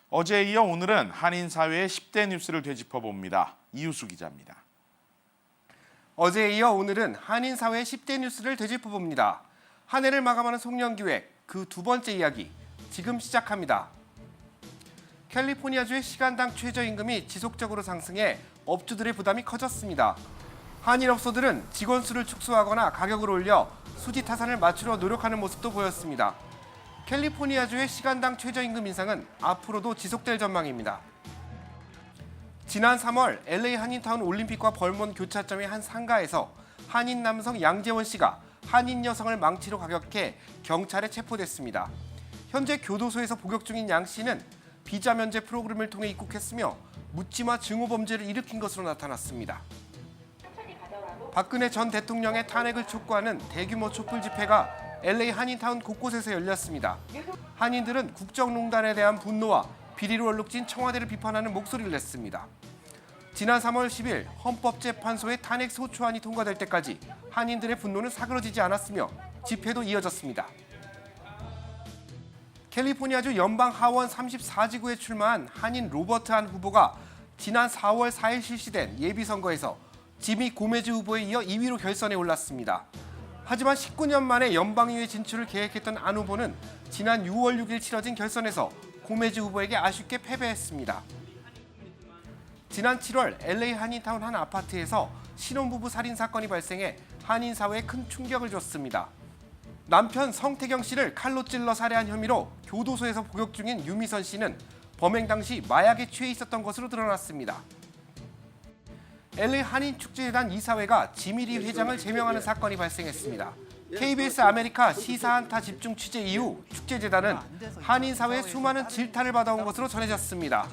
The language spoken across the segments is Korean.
어제에 이어 오늘은 한인 사회의 10대 뉴스를 되짚어봅니다. 이유수 기자입니다. 어제에 이어 오늘은 한인 사회의 10대 뉴스를 되짚어봅니다. 한 해를 마감하는 송년기획 그 두 번째 이야기 지금 시작합니다. 캘리포니아주의 시간당 최저임금이 지속적으로 상승해 업주들의 부담이 커졌습니다. 한인 업소들은 직원 수를 축소하거나 가격을 올려 수지 타산을 맞추려 노력하는 모습도 보였습니다. 캘리포니아주의 시간당 최저임금 인상은 앞으로도 지속될 전망입니다. 지난 3월 LA 한인타운 올림픽과 벌몬 교차점의 한 상가에서 한인 남성 양재원 씨가 한인 여성을 망치로 가격해 경찰에 체포됐습니다. 현재 교도소에서 복역 중인 양 씨는 비자 면제 프로그램을 통해 입국했으며 묻지마 증오 범죄를 일으킨 것으로 나타났습니다. 박근혜 전 대통령의 탄핵을 촉구하는 대규모 촛불 집회가 LA 한인타운 곳곳에서 열렸습니다. 한인들은 국정농단에 대한 분노와 비리로 얼룩진 청와대를 비판하는 목소리를 냈습니다. 지난 3월 10일 헌법재판소의 탄핵 소추안이 통과될 때까지 한인들의 분노는 사그러지지 않았으며 집회도 이어졌습니다. 캘리포니아주 연방 하원 34지구에 출마한 한인 로버트 한 후보가 지난 4월 4일 실시된 예비선거에서 지미 고메즈 후보에 이어 2위로 결선에 올랐습니다. 하지만 19년 만에 연방의회 진출을 계획했던 안 후보는 지난 6월 6일 치러진 결선에서 고메즈 후보에게 아쉽게 패배했습니다. 지난 7월 LA 한인타운 한 아파트에서 신혼부부 살인 사건이 발생해 한인 사회에 큰 충격을 줬습니다. 남편 성태경 씨를 칼로 찔러 살해한 혐의로 교도소에서 복역 중인 유미선 씨는 범행 당시 마약에 취해 있었던 것으로 드러났습니다. LA 한인축제재단 이사회가 지미리 회장을 제명하는 사건이 발생했습니다. KBS 아메리카 시사한타 집중 취재 이후 축제재단은 한인 사회의 수많은 질타를 받아온 것으로 전해졌습니다.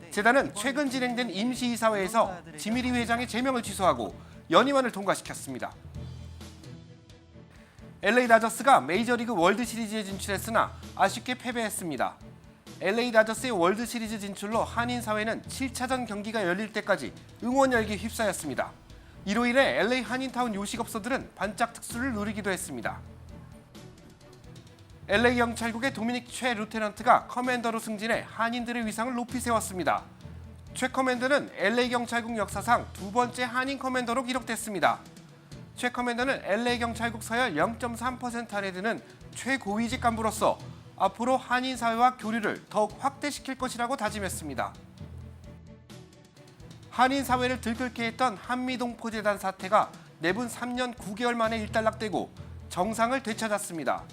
재단은 최근 진행된 임시이사회에서 지미리 회장의 제명을 취소하고 연임안을 통과시켰습니다. LA 다저스가 메이저리그 월드시리즈에 진출했으나 아쉽게 패배했습니다. LA 다저스의 월드시리즈 진출로 한인 사회는 7차전 경기가 열릴 때까지 응원 열기에 휩싸였습니다. 이로 인해 LA 한인타운 요식업소들은 반짝 특수를 누리기도 했습니다. LA 경찰국의 도미닉 최 루테넌트가 커맨더로 승진해 한인들의 위상을 높이 세웠습니다. 최 커맨더는 LA 경찰국 역사상 두 번째 한인 커맨더로 기록됐습니다. 최 커맨더는 LA 경찰국 서열 0.3% 안에 드는 최고위직 간부로서 앞으로 한인 사회와 교류를 더욱 확대시킬 것이라고 다짐했습니다. 한인 사회를 들끓게 했던 한미동포재단 사태가 내분 3년 9개월 만에 일단락되고 정상을 되찾았습니다.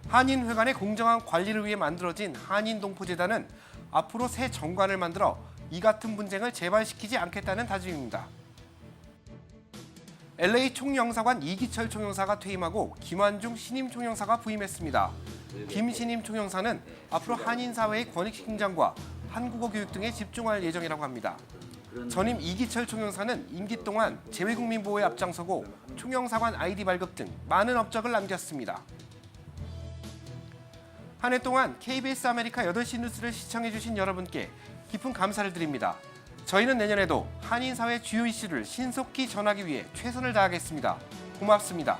한인회관의 공정한 관리를 위해 만들어진 한인동포재단은 앞으로 새 정관을 만들어 이 같은 분쟁을 재발시키지 않겠다는 다짐입니다. LA 총영사관 이기철 총영사가 퇴임하고 김환중 신임 총영사가 부임했습니다. 김 신임 총영사는 앞으로 한인 사회의 권익 신장과 한국어 교육 등에 집중할 예정이라고 합니다. 전임 이기철 총영사는 임기 동안 재외국민 보호에 앞장서고 총영사관 아이디 발급 등 많은 업적을 남겼습니다. 한 해 동안 KBS 아메리카 8시 뉴스를 시청해주신 여러분께 깊은 감사를 드립니다. 저희는 내년에도 한인 사회 주요 이슈를 신속히 전하기 위해 최선을 다하겠습니다. 고맙습니다.